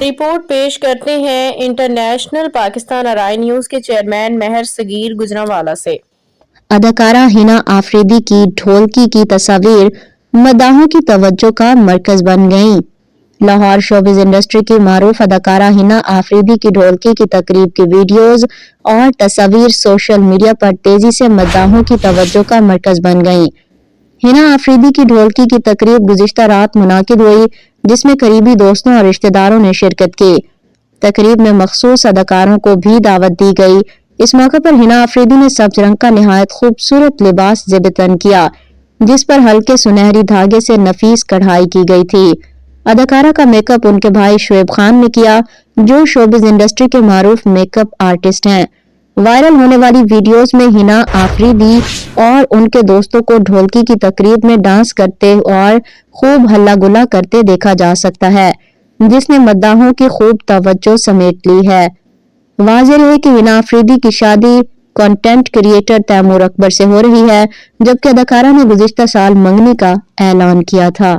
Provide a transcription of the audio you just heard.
Report پیش کرتے ہیں انٹرنیشنل پاکستان آرائی نیوز کے چیئرمین مہر صغیر گجرانوالہ سے۔ اداکارہ حنا آفریدی کی ڈھولکی کی تصاویر مداحوں کی توجہ کا مرکز بن گئیں۔ لاہور شوبز انڈسٹری کی معروف اداکارہ حنا آفریدی کی ڈھولکی کی تقریب کی ویڈیوز اور تصاویر سوشل میڈیا پر تیزی سے مداحوں کی توجہ کا مرکز بن گئیں۔ حنا آفریدی کی ڈھولکی کی تقریب گزشتہ رات منعقد ہوئی، جس میں قریبی دوستوں اور رشتہ داروں نے شرکت کی۔ تقریب میں مخصوص اداکاروں کو بھی دعوت دی گئی۔ اس موقع پر حنا آفریدی نے سبز رنگ کا نہایت خوبصورت لباس زیب تن کیا، جس پر ہلکے سنہری دھاگے سے نفیس کڑھائی کی گئی تھی۔ اداکارہ کا میک اپ ان کے بھائی شعیب خان نے کیا، جو شوبز انڈسٹری کے معروف میک اپ آرٹسٹ ہیں۔ وائرل ہونے والی ویڈیوز میں حنا آفریدی اور ان کے دوستوں کو ڈھولکی کی تقریب میں ڈانس کرتے اور خوب ہلا گلا کرتے دیکھا جا سکتا ہے، جس نے مداحوں کی خوب توجہ سمیٹ لی ہے۔ واضح رہے کہ حنا آفریدی کی شادی کنٹینٹ کریئٹر تیمور اکبر سے ہو رہی ہے، جبکہ اداکارہ نے گزشتہ سال منگنی کا اعلان کیا تھا۔